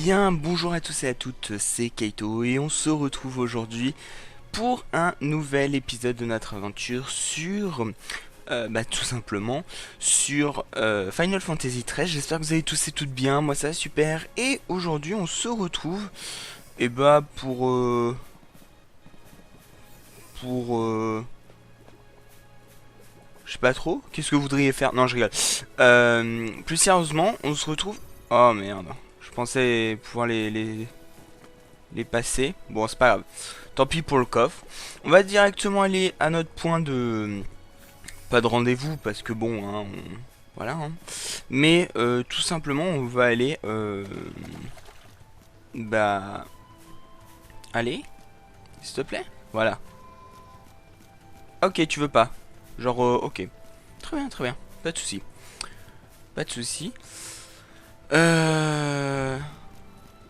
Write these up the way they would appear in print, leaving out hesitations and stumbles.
bien, bonjour à tous et à toutes, c'est Kaito et on se retrouve aujourd'hui pour un nouvel épisode de notre aventure sur, tout simplement, sur Final Fantasy XIII. J'espère que vous allez tous et toutes bien, moi ça va super. Et aujourd'hui on se retrouve, pour, je sais pas trop, qu'est-ce que vous voudriez faire? Non, je rigole. Plus sérieusement, on se retrouve... Oh merde, je pensais pouvoir les passer. Bon, c'est pas grave. Tant pis pour le coffre. On va directement aller à notre point de... Pas de rendez-vous, parce que bon, hein, voilà. Hein. Mais tout simplement, on va aller... Allez, s'il te plaît. Voilà. Ok, tu veux pas. Genre, ok. Très bien. Pas de souci. Pas de souci.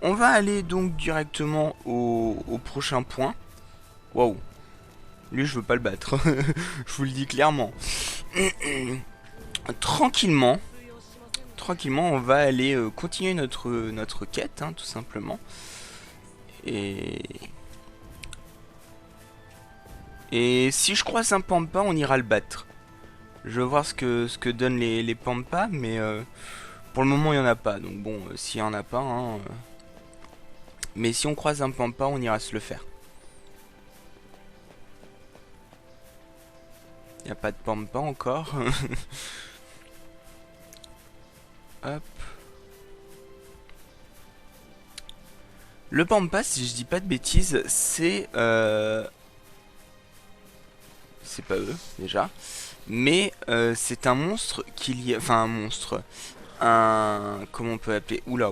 On va aller donc directement au prochain point. Waouh. Lui, je veux pas le battre. Je vous le dis clairement. Tranquillement. Tranquillement, on va aller continuer notre quête, hein, tout simplement. Et... Et si je croise un pampa, on ira le battre. Je veux voir ce que donnent les pampas, mais pour le moment, il n'y en a pas. Donc bon, s'il n'y en a pas, hein, mais si on croise un pampa, on ira se le faire. Il n'y a pas de pampa encore. Hop. Le pampa, si je dis pas de bêtises, c'est pas eux déjà, mais c'est un monstre qu'il y a, enfin un monstre, comment on peut appeler, oula.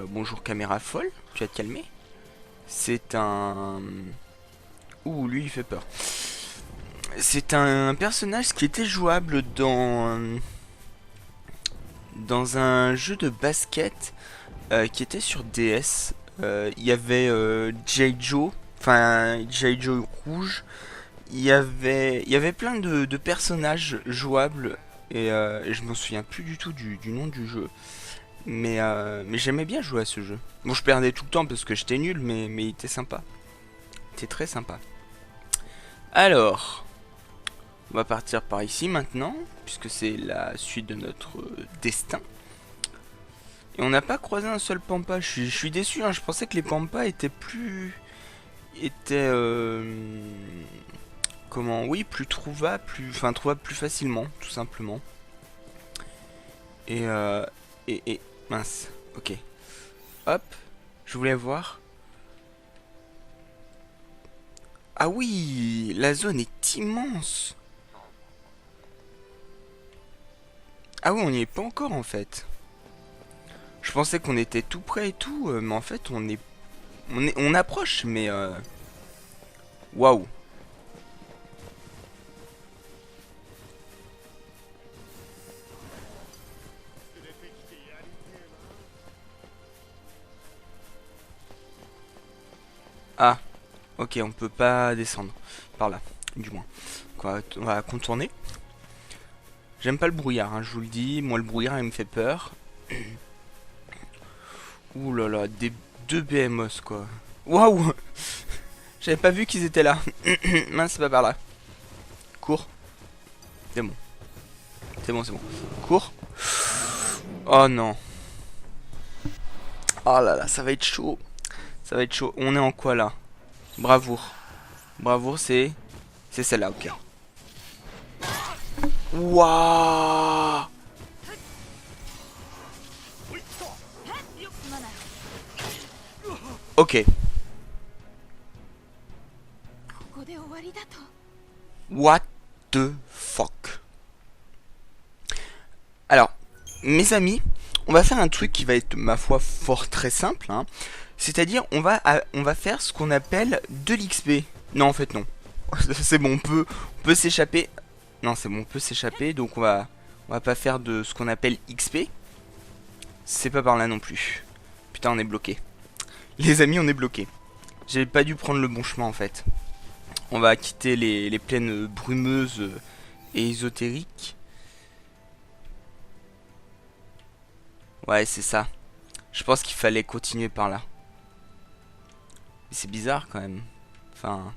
Bonjour caméra folle, tu vas te calmer. C'est un, lui il fait peur. C'est un personnage qui était jouable dans un jeu de basket qui était sur DS. Il y avait J. Joe, enfin J. Joe rouge. Il y avait plein de personnages jouables et je m'en souviens plus du tout du nom du jeu. Mais j'aimais bien jouer à ce jeu. Bon, je perdais tout le temps parce que j'étais nul, mais il était sympa. Il était très sympa. Alors, on va partir par ici maintenant, puisque c'est la suite de notre destin. Et on n'a pas croisé un seul pampa. Je suis déçu, hein. Je pensais que les pampas étaient plus... étaient... comment, oui, plus trouvable, trouvable plus facilement, tout simplement. Et mince, ok. Hop, je voulais voir. Ah oui, la zone est immense. Ah oui, on n'y est pas encore en fait. Je pensais qu'on était tout près et tout, mais en fait on approche, mais waouh. Ah, ok, on peut pas descendre par là, du moins. Quoi, on va contourner. J'aime pas le brouillard, hein, je vous le dis. Moi, le brouillard, il me fait peur. Ouh là là, des deux BMOS, quoi. Waouh. J'avais pas vu qu'ils étaient là. Mince, c'est pas par là. Cours. C'est bon. C'est bon. Cours. Oh non. Oh là là, ça va être chaud. Ça va être chaud. On est en quoi là? Bravoure. Bravoure, c'est celle-là, ok. Waouh. Ok. What the fuck. Alors, mes amis, on va faire un truc qui va être, ma foi, fort très simple. Hein. C'est-à-dire, on va faire ce qu'on appelle de l'XP. Non, en fait, non. C'est bon, on peut s'échapper. Non, c'est bon, on peut s'échapper. Donc, on va pas faire de ce qu'on appelle XP. C'est pas par là non plus. Putain, on est bloqué. Les amis, on est bloqué. J'avais pas dû prendre le bon chemin, en fait. On va quitter les plaines brumeuses et ésotériques. Ouais, c'est ça. Je pense qu'il fallait continuer par là. Mais c'est bizarre quand même. Enfin...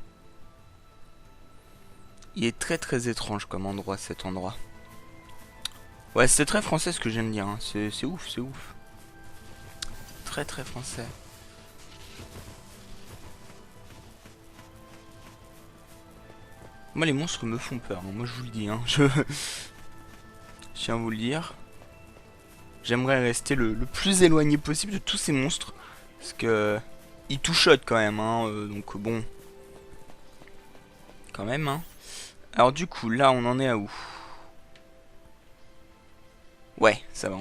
Il est très très étrange comme endroit, cet endroit. Ouais, c'est très français ce que j'aime dire. Hein. C'est ouf, c'est ouf. Très très français. Moi, les monstres me font peur. Hein. Moi, je vous le dis. Hein. Je tiens à vous le dire. J'aimerais rester le plus éloigné possible de tous ces monstres. Parce que... Ils touchotent quand même. Hein. Donc bon... Quand même. Hein. Alors du coup, là, on en est à où? Ouais, ça va.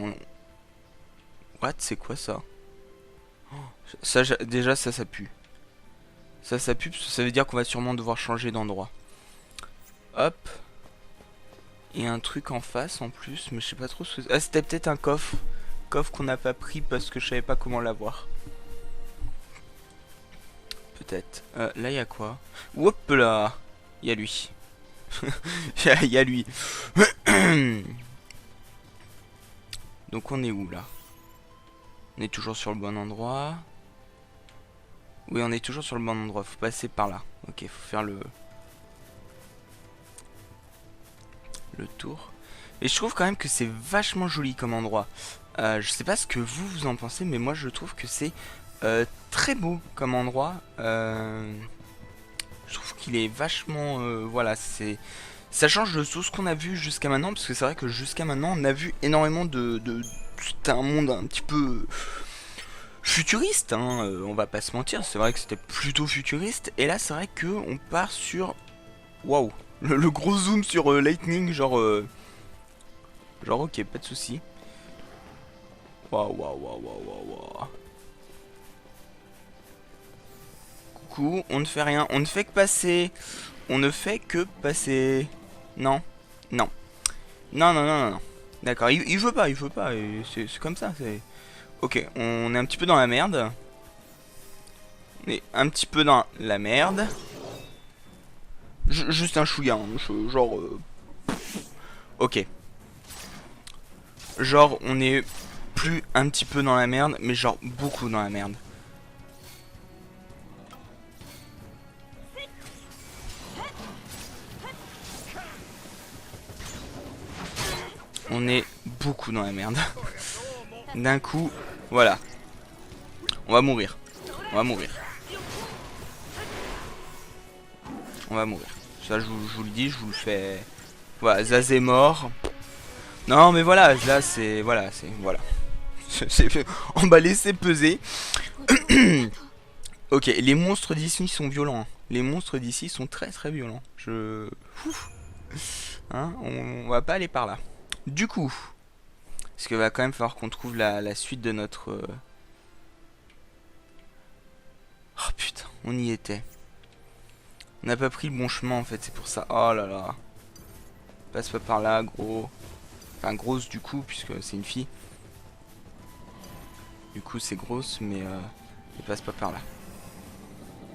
What? C'est quoi ça? Ça, déjà, ça pue. Ça pue parce que ça veut dire qu'on va sûrement devoir changer d'endroit. Hop. Et un truc en face en plus, mais je sais pas trop ce que... Ah, c'était peut-être un coffre. Coffre qu'on n'a pas pris parce que je savais pas comment l'avoir. Peut-être. Là, il y a quoi? Hop là. Il y a lui. Il y a lui. Donc on est où là? On est toujours sur le bon endroit. Oui, on est toujours sur le bon endroit. Faut passer par là. Ok, faut faire le tour. Et je trouve quand même que c'est vachement joli comme endroit. Je sais pas ce que vous en pensez, mais moi je trouve que c'est très beau comme endroit. Je trouve qu'il est vachement... voilà, c'est... Ça change de tout ce qu'on a vu jusqu'à maintenant, parce que c'est vrai que jusqu'à maintenant, on a vu énormément de... C'était un monde un petit peu futuriste, hein, on va pas se mentir, c'est vrai que c'était plutôt futuriste, et là c'est vrai que on part sur... Waouh, le gros zoom sur Lightning, genre... Genre ok, pas de soucis. Waouh, waouh, waouh, waouh, waouh. Coucou, on ne fait rien, on ne fait que passer. On ne fait que passer. Non, non. Non, non, non, non, non. D'accord, il veut pas, c'est comme ça, c'est... Ok, on est un petit peu dans la merde. On est un petit peu dans la merde. Juste un chouïa, hein, genre... Ok. Genre, on est plus un petit peu dans la merde, mais genre beaucoup dans la merde. On est beaucoup dans la merde. D'un coup, voilà. On va mourir. On va mourir. On va mourir. Ça, je vous le dis, je vous le fais... Voilà, Zaz est mort. Non, mais voilà, là, c'est... Voilà, c'est... Voilà. On va laisser peser. Ok, les monstres d'ici sont violents. Hein. Les monstres d'ici sont très très violents. Ouf. Hein, on va pas aller par là. Du coup, parce qu'il va quand même falloir qu'on trouve la suite de notre... Oh putain, on y était. On n'a pas pris le bon chemin en fait, c'est pour ça. Oh là là. Passe pas par là, gros. Enfin, grosse du coup, puisque c'est une fille. Du coup, c'est grosse, mais elle passe pas par là.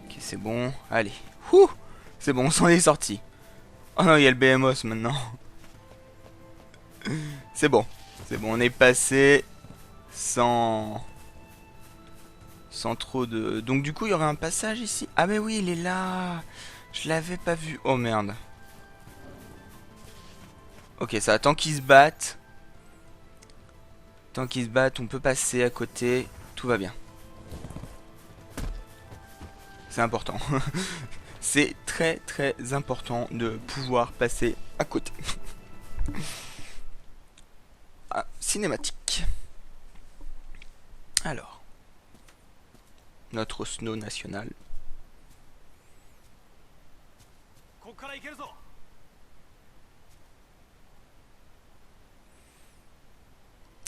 Ok, c'est bon. Allez. Ouh, c'est bon, on s'en est sorti. Oh non, il y a le BMOS maintenant. C'est bon. C'est bon, on est passé sans... Sans trop de... Donc du coup, il y aurait un passage ici. Ah mais oui, il est là. Je l'avais pas vu. Oh merde. Ok, ça, tant qu'ils se battent... Tant qu'ils se battent, on peut passer à côté. Tout va bien. C'est important. C'est très très important de pouvoir passer à côté. Ah, cinématique. Alors. Notre snow national.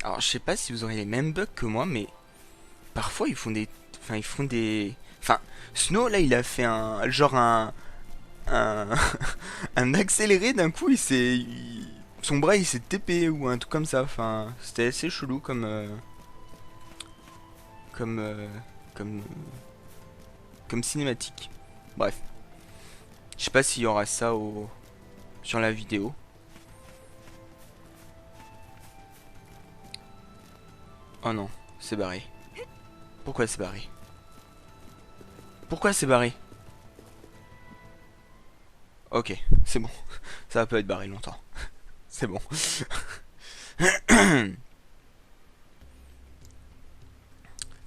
Alors, je sais pas si vous aurez les mêmes bugs que moi, mais parfois ils font des... Enfin, ils font des... Enfin, Snow, là, il a fait un... Genre un... un accéléré d'un coup, il s'est... Son bras, il s'est TP ou un truc comme ça. Enfin, c'était assez chelou comme... Comme... Comme... Comme cinématique. Bref. Je sais pas s'il y aura ça sur la vidéo. Oh non, c'est barré. Pourquoi c'est barré? Pourquoi c'est barré? Ok, c'est bon. Ça va pas être barré longtemps. C'est bon.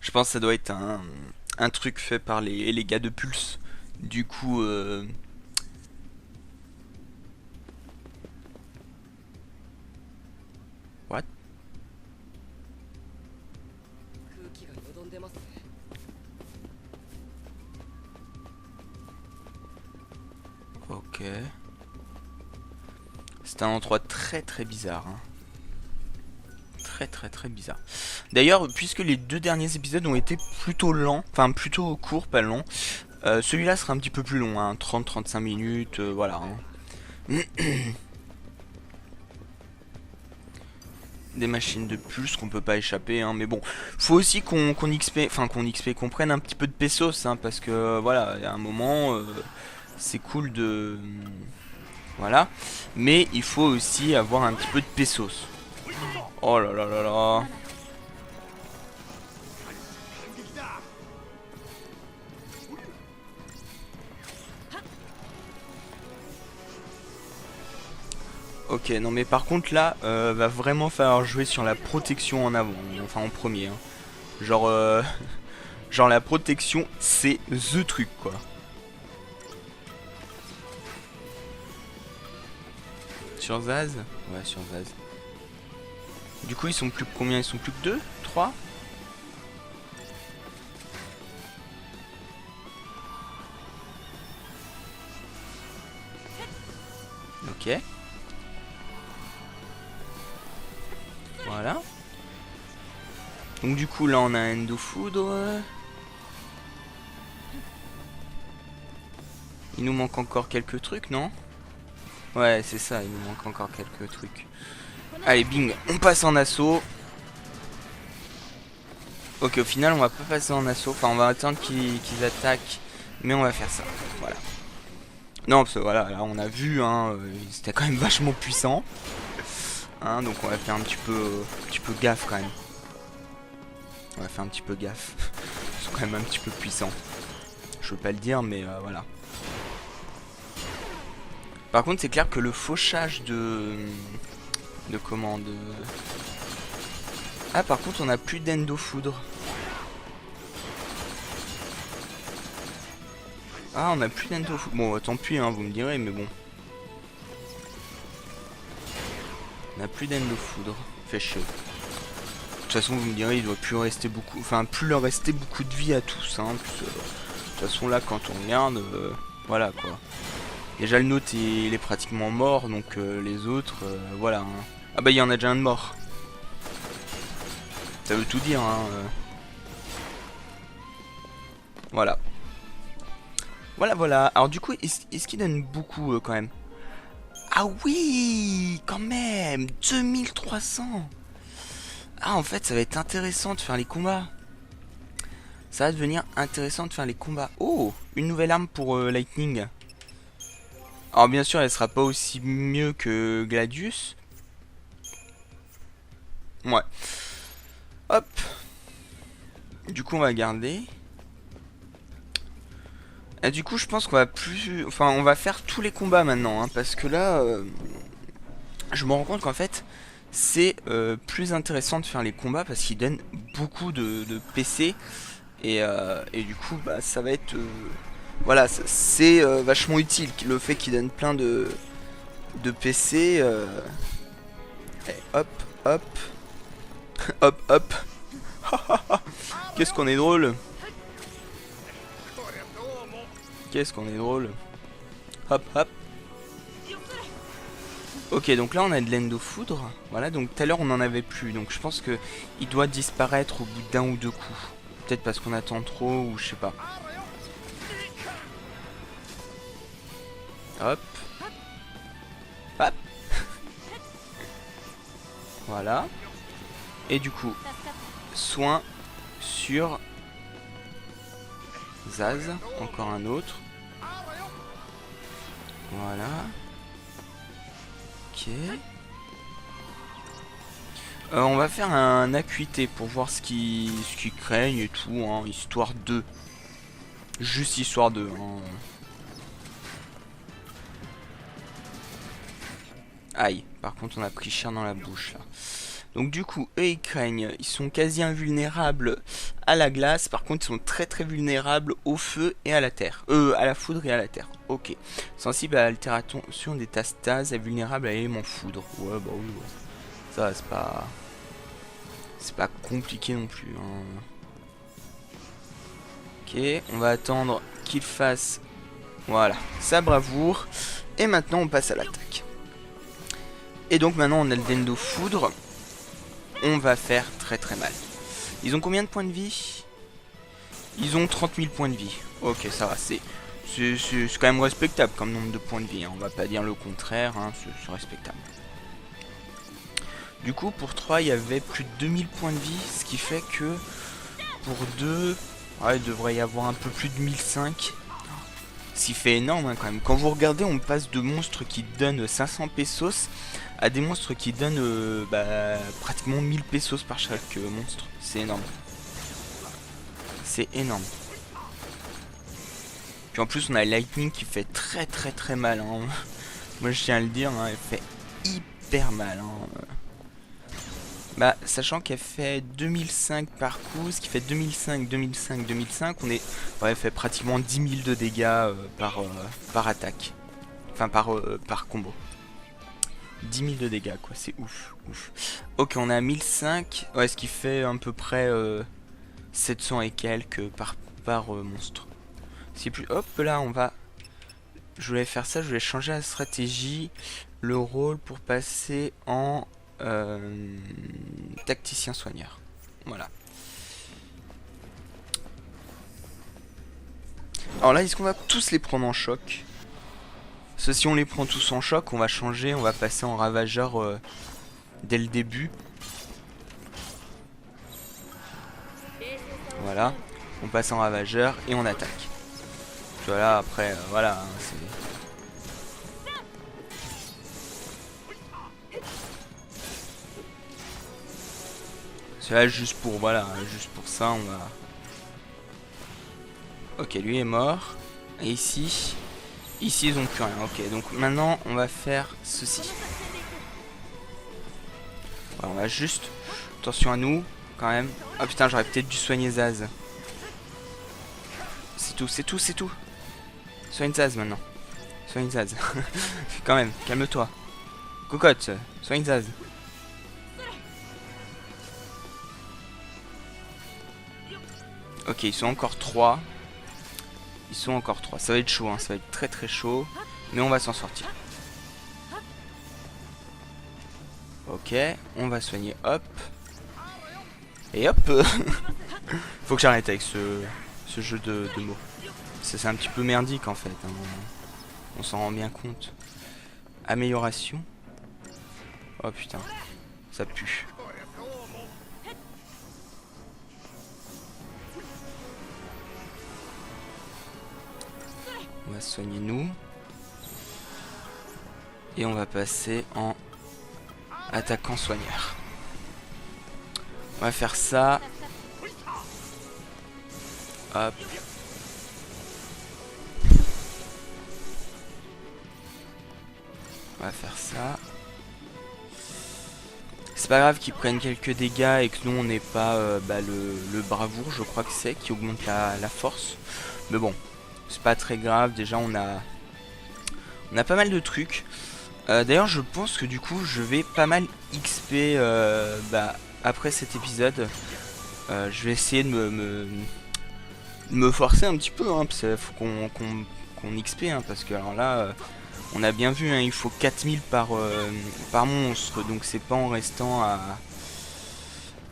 Je pense que ça doit être un truc fait par les gars de Pulse. Du coup, what? Ok. C'est un endroit très très bizarre. Hein. Très très très bizarre. D'ailleurs, puisque les deux derniers épisodes ont été plutôt lents, enfin plutôt courts, pas longs, celui-là sera un petit peu plus long, hein, 30-35 minutes, voilà. Hein. Des machines de pulse qu'on peut pas échapper, hein, mais bon, faut aussi qu'on XP, enfin qu'on prenne un petit peu de pesos, hein, parce que voilà, il y a un moment, c'est cool de, voilà, mais il faut aussi avoir un petit peu de pesos. Oh là là là là. Ok, non mais par contre là, va vraiment falloir jouer sur la protection en avant, enfin en premier. Hein. Genre, genre la protection, c'est THE truc quoi. Sur Zaz? Ouais, sur Zaz. Du coup, ils sont plus que combien? Ils sont plus que 2? 3? Ok. Voilà. Donc du coup, là, on a un Endo Foudre. Il nous manque encore quelques trucs, non? Ouais, c'est ça, il nous manque encore quelques trucs. Allez, bing, on passe en assaut. Ok, au final, on va pas passer en assaut. Enfin, on va attendre qu'ils attaquent. Mais on va faire ça. Voilà. Non, parce que voilà, là, on a vu, hein, c'était quand même vachement puissant. Hein, donc on va faire un petit peu gaffe quand même. On va faire un petit peu gaffe. Ils sont quand même un petit peu puissants. Je veux pas le dire, mais voilà. Par contre, c'est clair que le fauchage de commande. Ah, par contre, on a plus d'Endo Foudre. Ah, on a plus d'Endo Foudre. Bon, tant pis, hein, vous me direz, mais bon. On a plus d'Endo Foudre. Fait chier. De toute façon, vous me direz, il doit plus rester beaucoup. Enfin, plus leur rester beaucoup de vie à tous. Hein, de toute façon, là, quand on regarde, voilà quoi. Déjà, le nôtre, il est pratiquement mort, donc les autres, voilà. Hein. Ah bah, il y en a déjà un de mort. Ça veut tout dire, hein. Voilà. Voilà, voilà. Alors, du coup, est-ce qu'il donne beaucoup quand même? Ah oui, quand même 2300. Ah, en fait, ça va être intéressant de faire les combats. Ça va devenir intéressant de faire les combats. Oh, une nouvelle arme pour Lightning. Alors, bien sûr, elle sera pas aussi mieux que Gladius. Ouais. Hop. Du coup, on va garder. Et du coup, je pense qu'on va plus... Enfin, on va faire tous les combats maintenant. Hein, parce que là, je me rends compte qu'en fait, c'est plus intéressant de faire les combats parce qu'ils donnent beaucoup de PC. Et du coup, bah, ça va être... voilà, c'est vachement utile. Le fait qu'ils donnent plein de PC. Et hop, hop. Hop, hop. Qu'est-ce qu'on est drôle. Qu'est-ce qu'on est drôle. Hop, hop. Ok, donc là on a de l'Endo Foudre. Voilà, donc tout à l'heure on en avait plus. Donc je pense que il doit disparaître au bout d'un ou deux coups. Peut-être parce qu'on attend trop ou je sais pas. Hop. Hop. Voilà. Et du coup, soin sur Zaz. Encore un autre. Voilà. Ok. On va faire un acuité pour voir ce qui craigne et tout, hein, histoire de... Juste histoire de... hein. Aïe, par contre on a pris cher dans la bouche là. Donc du coup, eux ils craignent, ils sont quasi invulnérables à la glace, par contre ils sont très très vulnérables au feu et à la terre. À la foudre et à la terre. Ok. Sensible à l'altération des tastases et vulnérable à l'élément foudre. Ouais bah oui, ouais. Ça c'est pas... C'est pas compliqué non plus. Hein. Ok, on va attendre qu'il fasse... Voilà, sa bravoure. Et maintenant on passe à l'attaque. Et donc maintenant on a le Dendo Foudre. On va faire très très mal. Ils ont combien de points de vie? Ils ont 30 000 points de vie. Ok, ça va, c'est quand même respectable comme nombre de points de vie. Hein. On va pas dire le contraire, hein, c'est respectable. Du coup, pour 3, il y avait plus de 2000 points de vie, ce qui fait que pour 2, ouais, il devrait y avoir un peu plus de 1005. Ce qui fait énorme hein, quand même. Quand vous regardez, on passe de monstres qui donnent 500 pesos à des monstres qui donnent pratiquement 1000 pesos par chaque monstre. C'est énorme. C'est énorme. Puis en plus, on a Lightning qui fait très très très mal. Hein. Moi, je tiens à le dire, hein, elle fait hyper mal. Hein. Bah, sachant qu'elle fait 2005 par coup, ce qui fait 2005, 2005, 2005, on est... Ouais, elle fait pratiquement 10 000 de dégâts par attaque. Enfin, par combo. 10 000 de dégâts, quoi, c'est ouf, ouf. Ok, on a 1005, ouais, ce qui fait à peu près 700 et quelques par monstre. C'est plus... Hop, là, on va... Je voulais faire ça, je voulais changer la stratégie, le rôle pour passer en... tacticien soigneur. Voilà. Alors là, est-ce qu'on va tous les prendre en choc? Parce que si on les prend tous en choc, on va changer, on va passer en ravageur dès le début. Voilà. On passe en ravageur et on attaque. Voilà, après, voilà, hein, c'est... Là juste pour voilà, juste pour ça on va. Ok, lui est mort. Et ici ils ont plus rien. Ok, donc maintenant on va faire ceci. Voilà, on va juste attention à nous quand même. Ah putain, j'aurais peut-être dû soigner Zaz. C'est tout, c'est tout, c'est tout. Soigne Zaz maintenant. Soigne Zaz. Quand même, calme-toi. Cocotte, soigne Zaz. Ok, ils sont encore 3. Ils sont encore 3. Ça va être chaud, hein. Ça va être très très chaud. Mais on va s'en sortir. Ok, on va soigner, hop. Et hop. Faut que j'arrête avec ce jeu de mots. C'est un petit peu merdique en fait. Hein. On s'en rend bien compte. Amélioration. Oh putain, ça pue. On va soigner nous. Et on va passer en attaquant soigneur. On va faire ça. Hop. On va faire ça. C'est pas grave qu'ils prennent quelques dégâts et que nous on n'ait pas le bravoure, je crois que c'est, qui augmente la force. Mais bon, c'est pas très grave, déjà on a pas mal de trucs. D'ailleurs je pense que du coup je vais pas mal XP après cet épisode. Je vais essayer de me forcer un petit peu, hein, parce qu'il faut qu'on XP, hein, parce que alors là... on a bien vu, hein, il faut 4000 par monstre, donc c'est pas en restant à...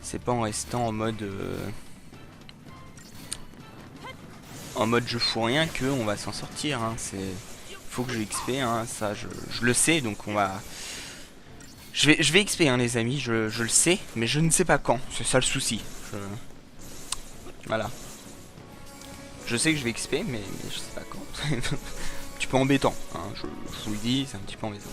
C'est pas en restant en mode... en mode je fous rien que on va s'en sortir, hein, c'est... Faut que je XP, hein, ça je le sais, donc on va... Je vais XP, hein, les amis, je le sais, mais je ne sais pas quand, c'est ça le souci. Voilà. Je sais que je vais XP, mais je sais pas quand. Un petit peu embêtant, hein, je vous le dis, c'est un petit peu embêtant.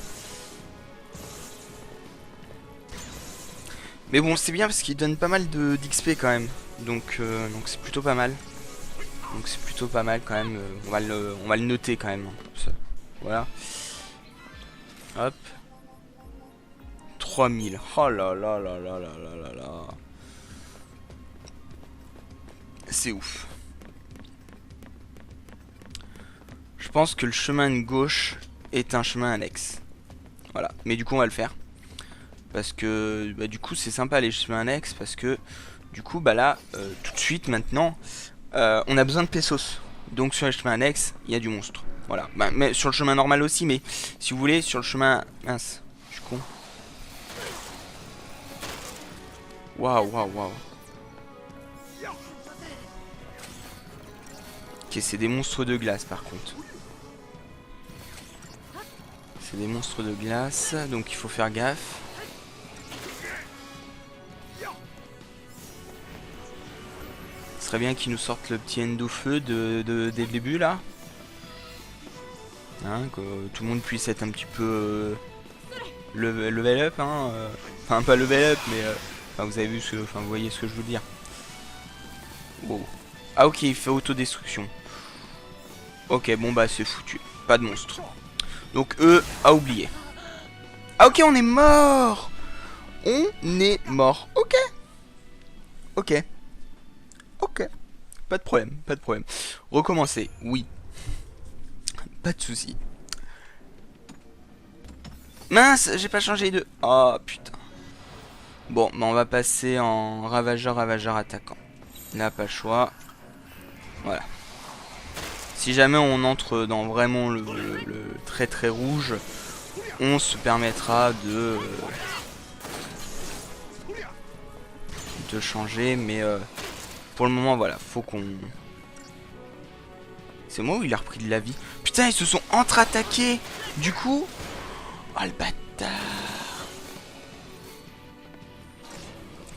Mais bon, c'est bien parce qu'il donne pas mal de d'XP quand même. Donc c'est plutôt pas mal. Donc c'est plutôt pas mal quand même. On va le noter quand même. Ça. Voilà. Hop. 3000. Oh là là là là là là là là. C'est ouf. Je pense que le chemin de gauche est un chemin annexe. Voilà. Mais du coup, on va le faire. Parce que bah, du coup, c'est sympa les chemins annexes. Parce que du coup, bah là, tout de suite maintenant, on a besoin de pesos. Donc sur les chemins annexes, il y a du monstre. Voilà. Bah, mais sur le chemin normal aussi. Mais si vous voulez, sur le chemin. Mince. Je suis con. Waouh, waouh, waouh. Ok, c'est des monstres de glace par contre. C'est des monstres de glace, donc il faut faire gaffe. Ce serait bien qu'ils nous sortent le petit endo feu dès le début là. Hein, que tout le monde puisse être un petit peu level up. Hein, enfin, pas level up, mais enfin, vous avez vu ce, enfin, vous voyez ce que je veux dire. Wow. Ah ok, il fait autodestruction. Ok, bon bah c'est foutu. Pas de monstre. Donc eux, à oublier. Ah ok, on est mort. On est mort. Ok. Ok. Ok. Pas de problème, pas de problème. Recommencer, oui. Pas de souci. Mince, j'ai pas changé de... Oh putain. Bon, bah on va passer en ravageur, ravageur attaquant. Là, pas le choix. Voilà. Si jamais on entre dans vraiment le très très rouge, on se permettra de changer, mais pour le moment, voilà, faut qu'on... C'est moi ou il a repris de la vie? Putain, ils se sont entre-attaqués. Du coup... Oh, le bâtard.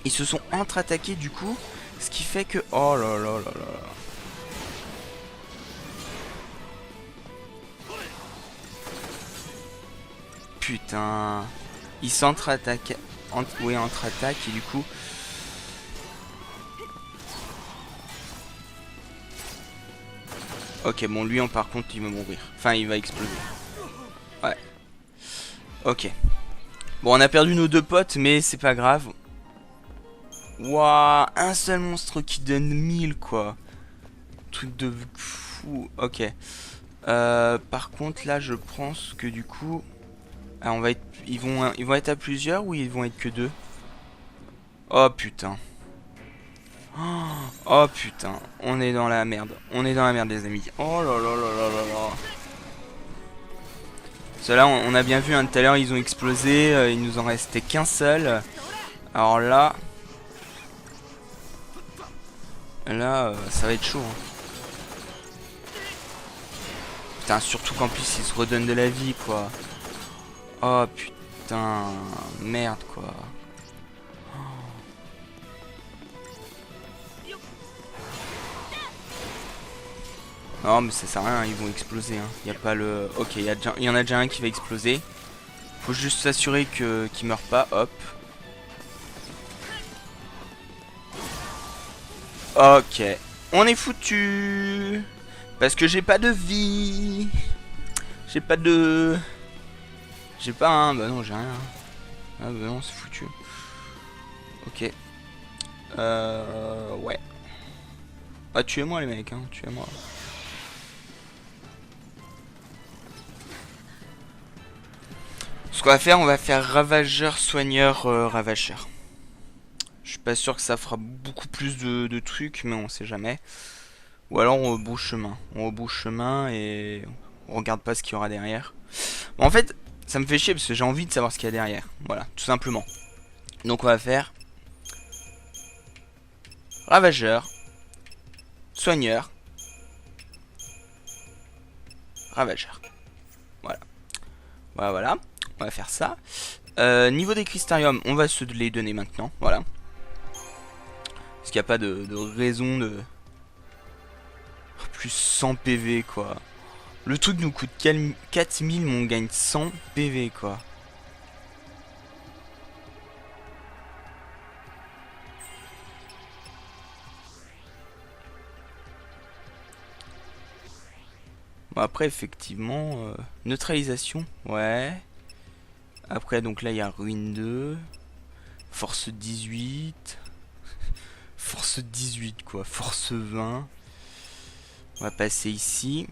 Ils se sont entre-attaqués, du coup, ce qui fait que... Oh là là là là. Putain. Ils s'entre-attaquent. Oui, entre-attaque, et du coup... Ok, bon, lui, par contre, il va mourir. Enfin, il va exploser. Ouais. Ok. Bon, on a perdu nos deux potes, mais c'est pas grave. Waouh, un seul monstre qui donne 1000, quoi. Truc de fou. Ok. Par contre, là, je pense que du coup... Ah, on va être... ils vont être à plusieurs ou ils vont être que deux? Oh, putain. Oh, putain. On est dans la merde. On est dans la merde, les amis. Oh là là là là là là. Ceux-là, on a bien vu, hein, tout à l'heure, ils ont explosé. Il nous en restait qu'un seul. Alors là... Là, ça va être chaud. Hein. Putain, surtout qu'en plus, ils se redonnent de la vie, quoi. Oh, putain. Merde, quoi. Non, mais ça sert à rien, ils vont exploser. Hein. Y a pas le... Ok, il y en a déjà un qui va exploser. Faut juste s'assurer qu'il meurt pas. Hop. Ok. On est foutu. Parce que j'ai pas de vie. J'ai pas de... J'ai pas un... Bah non, j'ai rien. Ah bah non, c'est foutu. Ok. Ouais. Ah, tuez-moi les mecs, hein. Tuez-moi. Ce qu'on va faire, on va faire ravageur, soigneur, ravageur. Je suis pas sûr que ça fera beaucoup plus de trucs, mais on sait jamais. Ou alors on rebouche chemin. On rebouche chemin et on regarde pas ce qu'il y aura derrière. Bon, en fait, ça me fait chier parce que j'ai envie de savoir ce qu'il y a derrière. Voilà, tout simplement. Donc on va faire ravageur, soigneur, ravageur. Voilà. Voilà, voilà. On va faire ça. Niveau des cristariums, on va se les donner maintenant. Voilà. Parce qu'il n'y a pas de raison de... Plus 100 PV, quoi. Le truc nous coûte 4000, mais on gagne 100 PV, quoi. Bon, après, effectivement, neutralisation, ouais. Après, donc là, il y a ruine 2. Force 18. Force 18, quoi. Force 20. On va passer ici.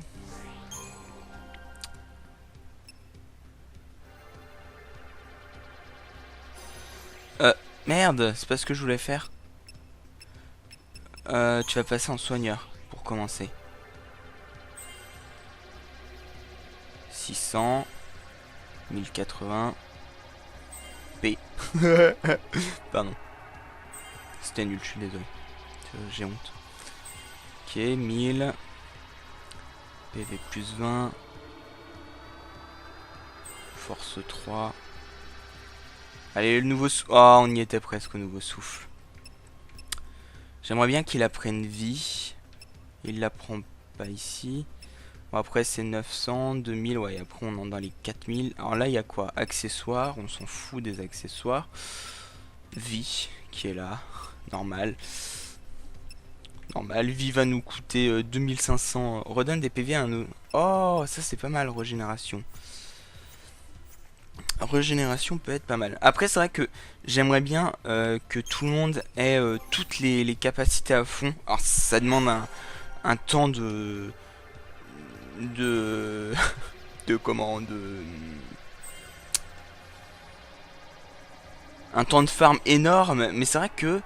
Merde, c'est pas ce que je voulais faire. Tu vas passer en soigneur, pour commencer. 600. 1080. P. Pardon. C'était nul, je suis désolé. J'ai honte. Ok, 1000. PV plus 20. Force 3. Allez, le nouveau souffle. Oh, on y était presque au nouveau souffle. J'aimerais bien qu'il apprenne vie. Il la prend pas ici. Bon, après, c'est 900, 2000. Ouais, après, on est dans les 4000. Alors là, il y a quoi? Accessoires. On s'en fout des accessoires. Vie, qui est là. Normal. Normal. Vie va nous coûter 2500. Redonne des PV à un... Oh, ça, c'est pas mal, régénération. Régénération peut être pas mal. Après, c'est vrai que j'aimerais bien que tout le monde ait toutes les capacités à fond. Alors, ça demande un temps de de comment un temps de farm énorme, mais c'est vrai que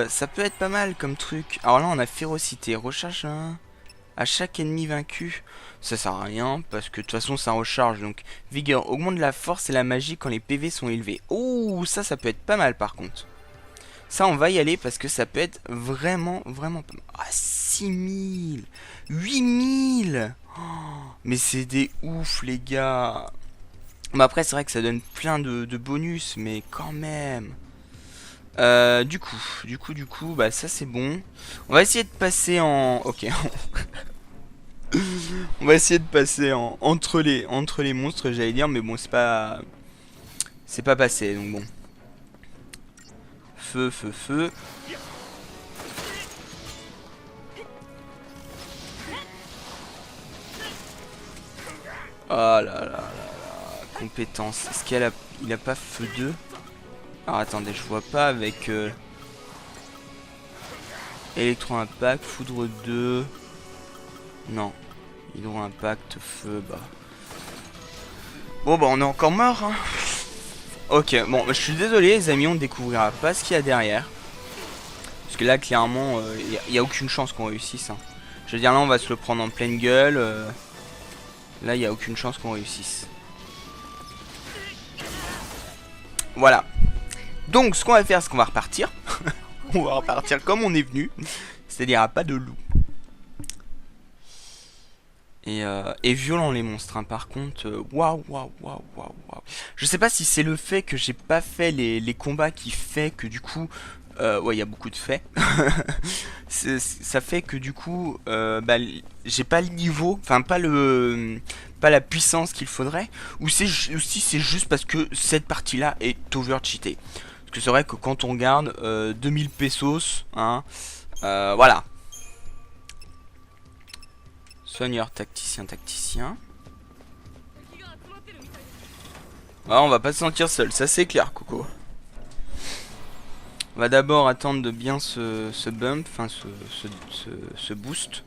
ça peut être pas mal comme truc. Alors là, on a férocité, recharge à chaque ennemi vaincu. Ça sert à rien parce que de toute façon ça recharge. Donc vigueur augmente la force et la magie quand les PV sont élevés. Oh, ça peut être pas mal par contre. Ça on va y aller parce que ça peut être vraiment pas mal. Ah, 6000, 8000. Oh, mais c'est des ouf les gars. Mais après c'est vrai que ça donne plein de bonus, mais quand même. Du coup, bah ça c'est bon. On va essayer de passer en... Ok. On va essayer de passer entre les monstres, j'allais dire, mais bon, c'est pas passé, donc bon. Feu, feu, feu. Oh là là là là. Compétence. Est-ce il a pas feu 2? Alors attendez, je vois pas avec électro impact, foudre 2. Non. Hydro impact, feu, bah. Bon bah on est encore mort hein. Ok, bon je suis désolé les amis, on ne découvrira pas ce qu'il y a derrière. Parce que là clairement il n'y a aucune chance qu'on réussisse hein. Je veux dire là on va se le prendre en pleine gueule là il n'y a aucune chance qu'on réussisse. Voilà. Donc ce qu'on va faire c'est qu'on va repartir. On va repartir comme on est venu. C'est-à-dire à pas de loup. Et violent les monstres hein. Par contre waouh. Je sais pas si c'est le fait que j'ai pas fait les combats qui fait que du coup ouais il y a beaucoup de faits. Ça fait que du coup bah, j'ai pas le niveau, enfin pas la puissance qu'il faudrait, ou si c'est juste parce que cette partie là est over cheatée. Parce que c'est vrai que quand on garde 2000 pesos hein, voilà. Soigneur, tacticien. Ah, on va pas se sentir seul, ça c'est clair, Coco. On va d'abord attendre de bien se bump, enfin se boost.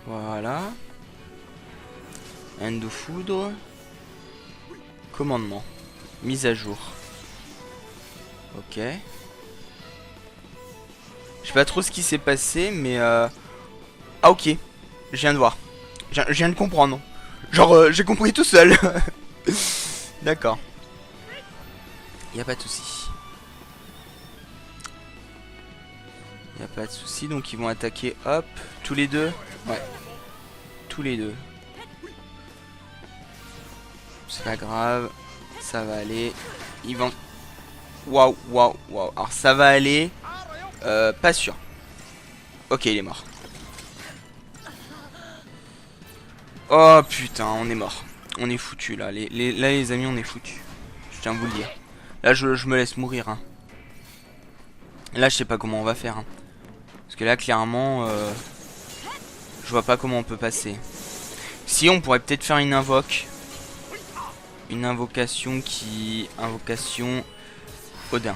Voilà. Endo foudre. Commandement. Mise à jour. Ok. Je sais pas trop ce qui s'est passé, mais ah ok. Je viens de voir. Je viens de comprendre. Genre j'ai compris tout seul. D'accord. Y a pas de souci. Y a pas de souci. Donc ils vont attaquer. Hop. Tous les deux. Ouais. Tous les deux. C'est pas grave. Ça va aller. Ils vont... Waouh. Alors ça va aller. Pas sûr. Ok, il est mort. Oh putain, on est mort. On est foutu là. Là les amis, on est foutu. Je tiens à vous le dire. Là je me laisse mourir. Hein. Là je sais pas comment on va faire. Hein. Parce que là clairement je vois pas comment on peut passer. Si on pourrait peut-être faire une invoque. Une invocation qui... Invocation Odin.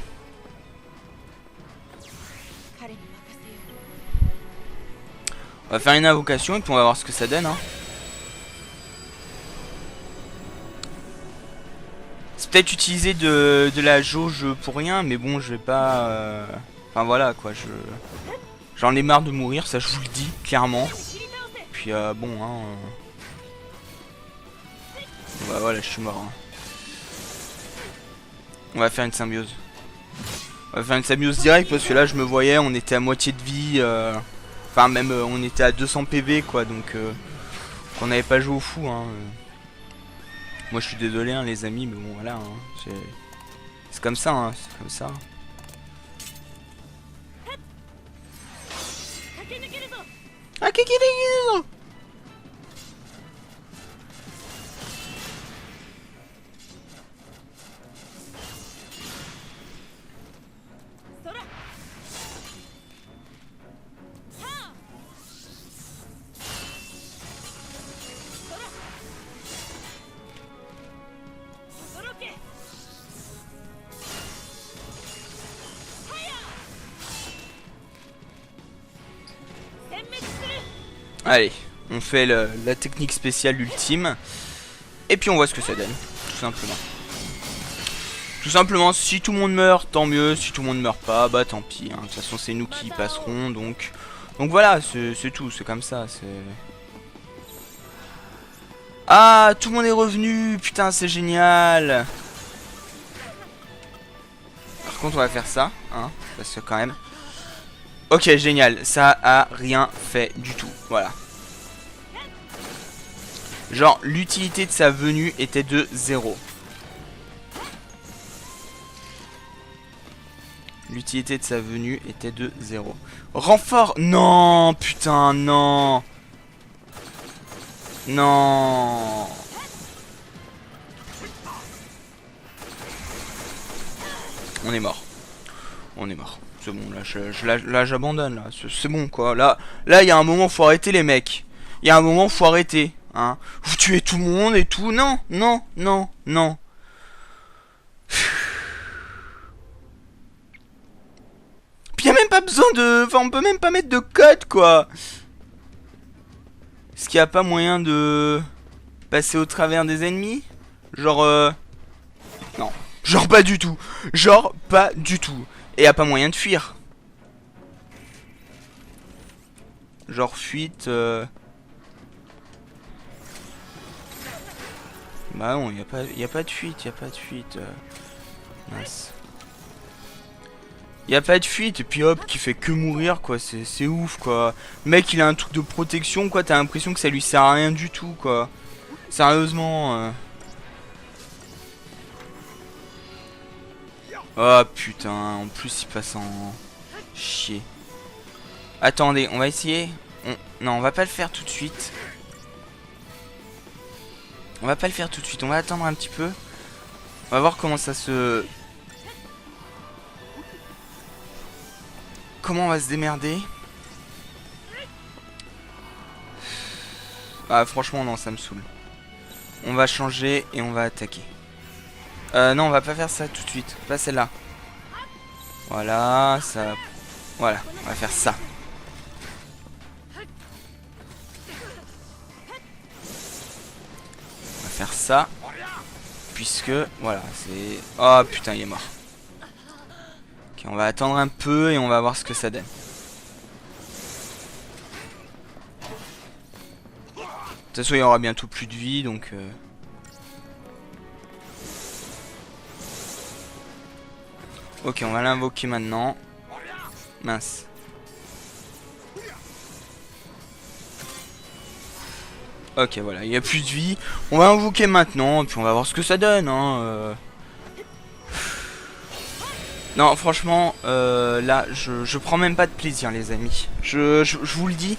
On va faire une invocation et puis on va voir ce que ça donne. Hein. C'est peut-être utiliser de la jauge pour rien, mais bon, je vais pas... Enfin voilà quoi, j'en ai marre de mourir, ça je vous le dis, clairement. Puis bon, hein... Bah voilà, je suis mort. Hein. On va faire une symbiose. On va faire une symbiose directe parce que là je me voyais, on était à moitié de vie. Enfin même on était à 200 PV quoi, donc on n'avait pas joué au fou. Hein. Moi je suis désolé hein, les amis, mais bon voilà. Hein, c'est comme ça, hein, c'est comme ça. Ah, allez, on fait la technique spéciale ultime. Et puis on voit ce que ça donne, tout simplement. Tout simplement, si tout le monde meurt, tant mieux. Si tout le monde meurt pas, bah tant pis. Hein. De toute façon, c'est nous qui passerons. Donc voilà, c'est tout, c'est comme ça. Ah, tout le monde est revenu. Putain, c'est génial. Par contre, on va faire ça. Hein, parce que quand même... Ok, génial. Ça a rien fait du tout. Voilà. Genre, l'utilité de sa venue était de 0. L'utilité de sa venue était de 0. Renfort. Non, putain, non. Non. On est mort. On est mort. C'est bon, là j'abandonne. Là, c'est bon quoi. Là, il y a un moment, faut arrêter les mecs. Il y a un moment, faut arrêter. Hein. Vous tuez tout le monde et tout. Non, non, non, non. Puis y a même pas besoin de... Enfin, on peut même pas mettre de code, quoi. Est-ce qu'il y a pas moyen de... passer au travers des ennemis? Genre, non. Genre pas du tout. Genre pas du tout. Et y a pas moyen de fuir. Genre fuite... Bah non, y a pas de fuite, y a pas de fuite. Mince. Y a pas de fuite, et puis hop, qui fait que mourir, quoi. C'est ouf, quoi. Le mec, il a un truc de protection, quoi. T'as l'impression que ça lui sert à rien du tout, quoi. Sérieusement. Oh putain, en plus il passe en... Chier. Attendez, on va essayer. Non, on va pas le faire tout de suite. On va pas le faire tout de suite, on va attendre un petit peu. On va voir comment ça se... Comment on va se démerder. Ah franchement non, ça me saoule. On va changer et on va attaquer. Non, on va pas faire ça tout de suite. Pas celle-là. Voilà, ça... Voilà, on va faire ça. On va faire ça. Puisque, voilà, c'est... Oh putain, il est mort. Ok, on va attendre un peu et on va voir ce que ça donne. De toute façon, il y aura bientôt plus de vie, donc... Ok, on va l'invoquer maintenant. Mince. Ok, voilà, il n'y a plus de vie. On va invoquer maintenant, et puis on va voir ce que ça donne. Hein, Non, franchement, là, je prends même pas de plaisir, les amis. Je vous le dis,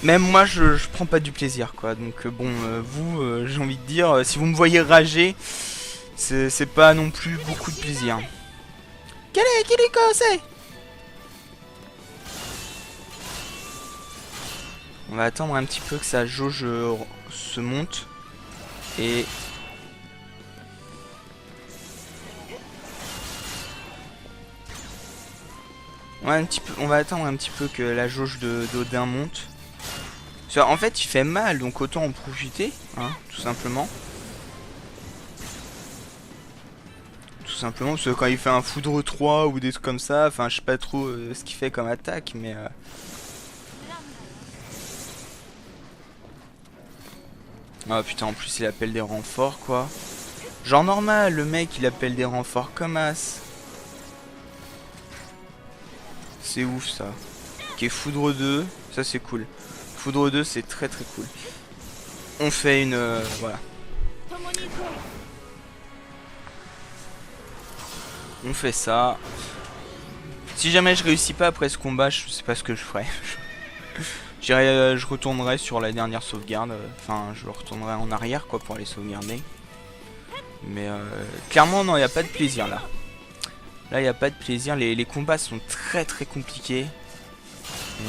même moi, je prends pas du plaisir, quoi. Donc, bon, vous, j'ai envie de dire, si vous me voyez rager, c'est pas non plus beaucoup de plaisir. Quel est Kiriko, c'est? On va attendre un petit peu que sa jauge se monte. Et... on va attendre un petit peu que la jauge d'Odin monte. En fait, il fait mal, donc autant en profiter, hein, tout simplement. Tout simplement, parce que quand il fait un foudre 3 ou des trucs comme ça, enfin, je sais pas trop ce qu'il fait comme attaque, mais... Ah putain, en plus, il appelle des renforts, quoi. Genre normal, le mec, il appelle des renforts comme as. C'est ouf, ça. Ok, foudre 2, ça c'est cool. Foudre 2, c'est très très cool. On fait une... voilà. On fait ça. Si jamais je réussis pas après ce combat, je sais pas ce que je ferai. Je retournerai sur la dernière sauvegarde. Enfin, je retournerai en arrière, quoi, pour aller sauvegarder. Mais clairement, non, il n'y a pas de plaisir, là. Là, il n'y a pas de plaisir. Les combats sont très très compliqués. Et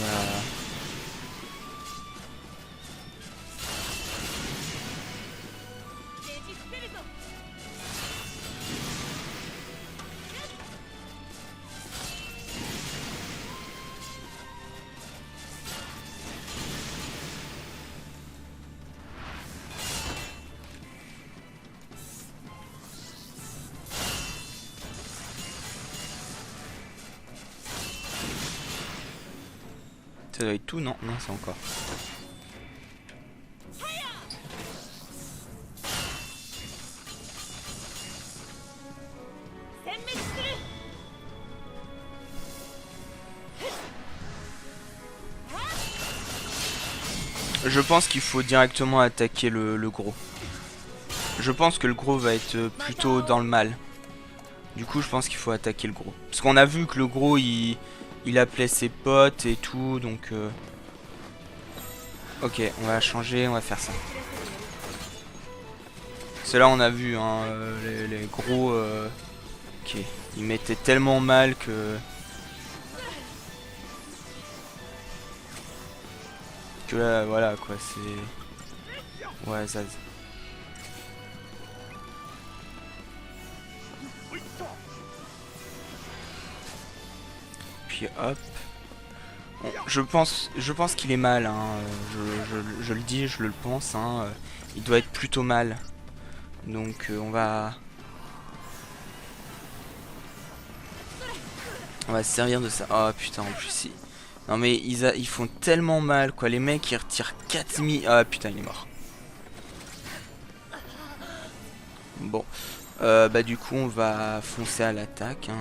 ça doit être tout, non? Non, c'est encore. Je pense qu'il faut directement attaquer le gros. Je pense que le gros va être plutôt dans le mal. Du coup, je pense qu'il faut attaquer le gros. Parce qu'on a vu que le gros, il appelait ses potes et tout, donc... Ok, on va changer, on va faire ça. C'est là on a vu, hein, les gros... Ok, ils mettaient tellement mal que... Que là, voilà, quoi, c'est... Ouais, Zaz. Puis hop. Bon, je pense qu'il est mal, hein. Je le dis, je le pense, hein. Il doit être plutôt mal. Donc on va se servir de ça. Oh putain, en plus si. Non mais ils font tellement mal, quoi. Les mecs ils retirent 4000. Ah putain, il est mort. Bon. Bah du coup on va foncer à l'attaque, hein.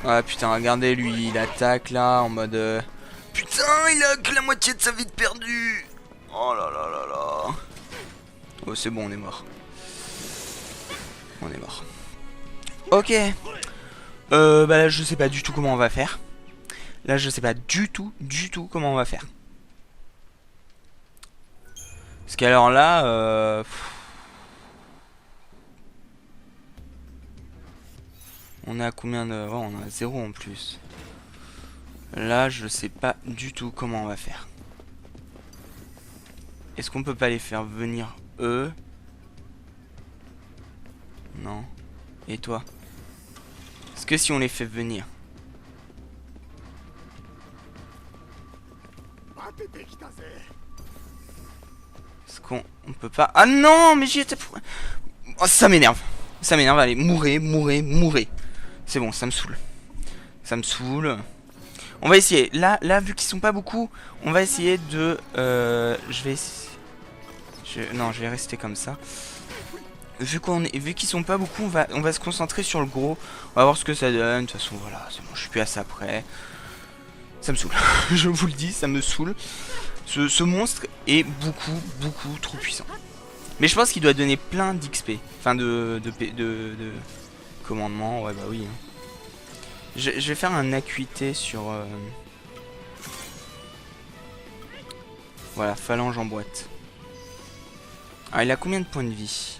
Ah putain, regardez lui, il attaque là en mode... Putain, il a que la moitié de sa vie de perdu. Oh là là là là. Oh c'est bon, on est mort. On est mort. Ok. Bah là je sais pas du tout comment on va faire. Là je sais pas du tout comment on va faire. Parce qu'alors là... on a combien de... Oh, on a 0 en plus. Là je sais pas du tout comment on va faire. Est-ce qu'on peut pas les faire venir eux? Non. Et toi? Est-ce que si on les fait venir? Est-ce qu'on peut pas... Ah non, mais j'y étais pour... Oh, ça m'énerve. Ça m'énerve, allez, mourrez. C'est bon, ça me saoule. Ça me saoule. On va essayer. Là vu qu'ils sont pas beaucoup, on va essayer de... Non, je vais rester comme ça. Vu qu'ils sont pas beaucoup, on va se concentrer sur le gros. On va voir ce que ça donne. De toute façon, voilà, c'est bon, je suis plus à ça après. Ça me saoule. Je vous le dis, ça me saoule. Ce monstre est beaucoup trop puissant. Mais je pense qu'il doit donner plein d'XP. Enfin, Commandement, ouais bah oui. Je vais faire un acuité sur... Voilà, phalange en boîte. Ah, il a combien de points de vie?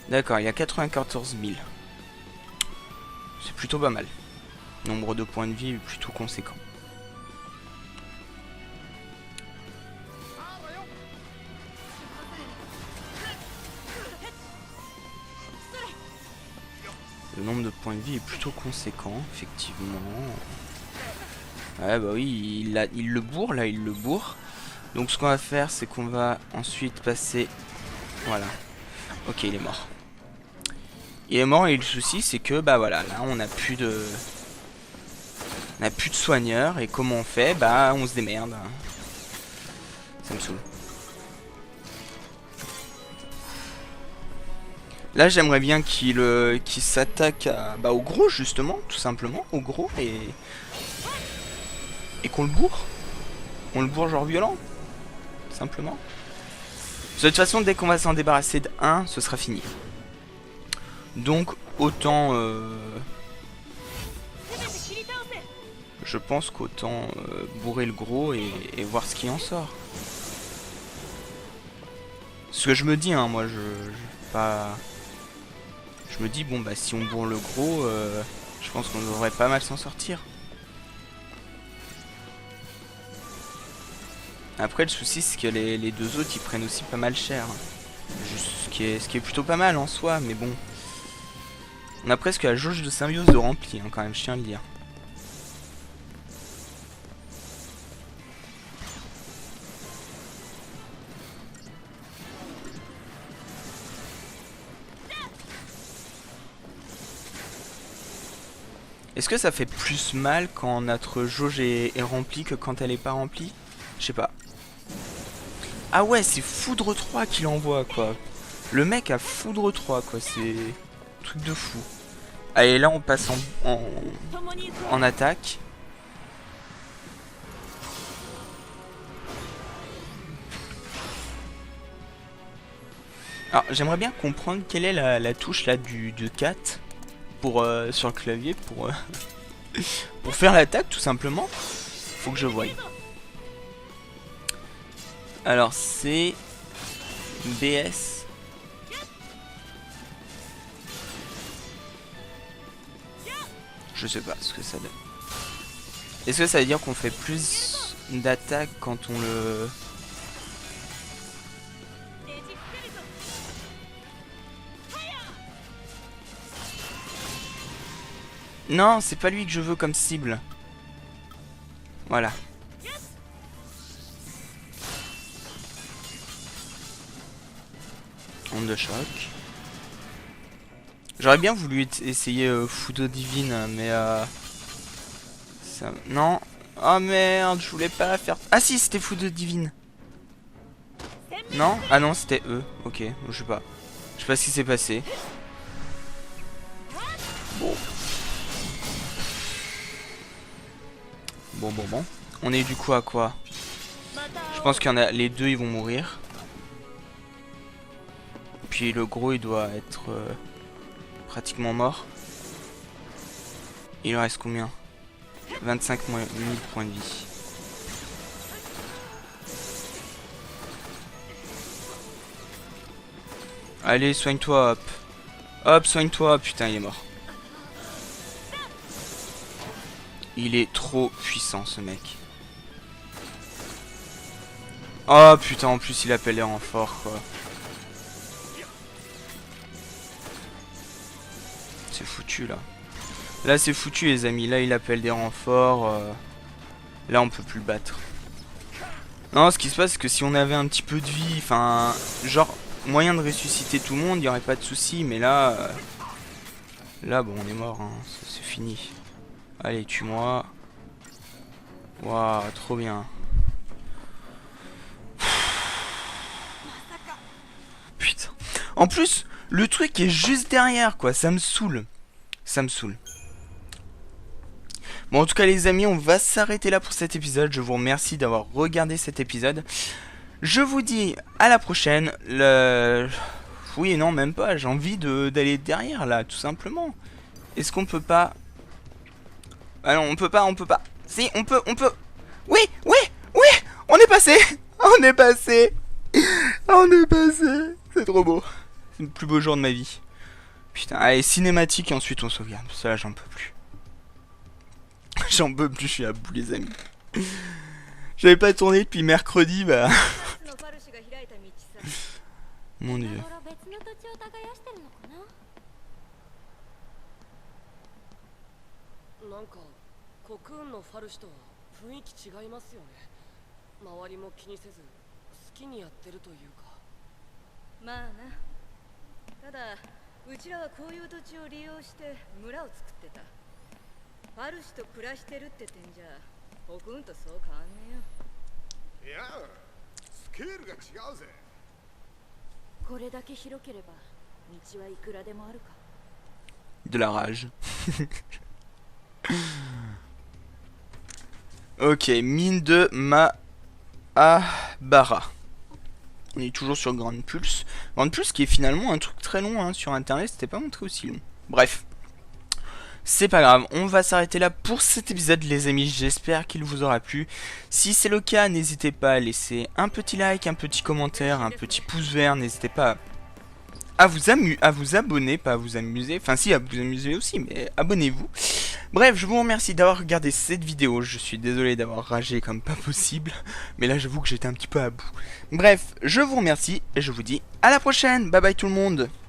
D'accord, il a 94 000. C'est plutôt pas mal. Nombre de points de vie plutôt conséquent. Le nombre de points de vie est plutôt conséquent, effectivement. Ouais, bah oui, il le bourre, là, il le bourre. Donc ce qu'on va faire, c'est qu'on va ensuite passer... Voilà. Ok, il est mort. Il est mort et le souci, c'est que, bah voilà, là, on n'a plus de... On n'a plus de soigneurs, et comment on fait? Bah, on se démerde. Ça me saoule. Là, j'aimerais bien qu'il s'attaque bah, au gros, justement, tout simplement, au gros, et qu'on le bourre. On le bourre genre violent, simplement. De toute façon, dès qu'on va s'en débarrasser de 1, ce sera fini. Donc, autant... Je pense qu'autant bourrer le gros et voir ce qui en sort. Ce que je me dis, hein, moi, pas... Je me dis, bon, bah, si on bourre le gros, je pense qu'on devrait pas mal s'en sortir. Après, le souci, c'est que les deux autres, ils prennent aussi pas mal cher. Ce qui est plutôt pas mal en soi, mais bon. On a presque la jauge de symbiose de rempli, hein, quand même, je tiens à le dire. Est-ce que ça fait plus mal quand notre jauge est remplie que quand elle est pas remplie? Je sais pas. Ah ouais, c'est Foudre 3 qu'il envoie, quoi. Le mec a Foudre 3, quoi. C'est... truc de fou. Allez, là, on passe en attaque. Alors, j'aimerais bien comprendre quelle est la touche, là, de 4 pour, sur le clavier pour, pour faire l'attaque, tout simplement. Faut que je voie. Alors, c'est... BS. Je sais pas ce que ça donne. Est-ce que ça veut dire qu'on fait plus d'attaque quand on le... Non, c'est pas lui que je veux comme cible. Voilà. Onde de choc. J'aurais bien voulu essayer Foudre divine, mais ça... Non. Oh merde, je voulais pas faire... Ah si, c'était Foudre divine. Non? Ah non, c'était eux. Ok, je sais pas. Je sais pas ce qui s'est passé. Bon. Bon. On est du coup à quoi? Je pense qu'il y en a... Les deux, ils vont mourir. Puis le gros, il doit être pratiquement mort. Il reste combien? 25 000 points de vie. Allez, soigne-toi, hop. Hop, soigne-toi. Putain, il est mort. Il est trop puissant, ce mec. Oh, putain, en plus, il appelle les renforts, quoi. C'est foutu, là. Là, c'est foutu, les amis. Là, il appelle des renforts. Là, on peut plus le battre. Non, ce qui se passe, c'est que si on avait un petit peu de vie, enfin, genre, moyen de ressusciter tout le monde, il n'y aurait pas de souci. Mais là, là, bon, on est mort. Hein. C'est fini. Allez, tue-moi. Waouh, trop bien. Putain. En plus, le truc est juste derrière, quoi. Ça me saoule. Ça me saoule. Bon, en tout cas, les amis, on va s'arrêter là pour cet épisode. Je vous remercie d'avoir regardé cet épisode. Je vous dis à la prochaine. Oui, non, même pas. J'ai envie d'aller derrière, là, tout simplement. Est-ce qu'on peut pas... Ah non, on peut pas, on peut pas. Si, on peut, on peut. Oui, oui, oui. On est passé. On est passé. On est passé. C'est trop beau. C'est le plus beau jour de ma vie. Putain, allez, cinématique et ensuite on sauvegarde. Ça, là, j'en peux plus. J'en peux plus, je suis à bout, les amis. J'avais pas tourné depuis mercredi, bah... Mon dieu. なんかコクーンのファルシとは雰囲気違いますよね。周りも気にせず好きにやってるというか。まあな。ただうちらはこういう土地を利用して村を作ってた。ファルシと暮らしてるって点じゃコクーンとそう変わんねえよ。いや、スケールが違うぜ。これだけ広ければ道はいくらでもあるか。De la rage. Ok, mine de Mahabara. On est toujours sur Grande Pulse. Grande Pulse qui est finalement un truc très long hein, sur internet, c'était pas montré aussi long. Bref. C'est pas grave, on va s'arrêter là pour cet épisode les amis, j'espère qu'il vous aura plu. Si c'est le cas, n'hésitez pas à laisser un petit like, un petit commentaire, un petit pouce vert, n'hésitez pas à vous abonner, pas à vous amuser, enfin si à vous amuser aussi, mais abonnez-vous. Bref, je vous remercie d'avoir regardé cette vidéo, je suis désolé d'avoir ragé comme pas possible, mais là j'avoue que j'étais un petit peu à bout. Bref, je vous remercie et je vous dis à la prochaine, bye bye tout le monde.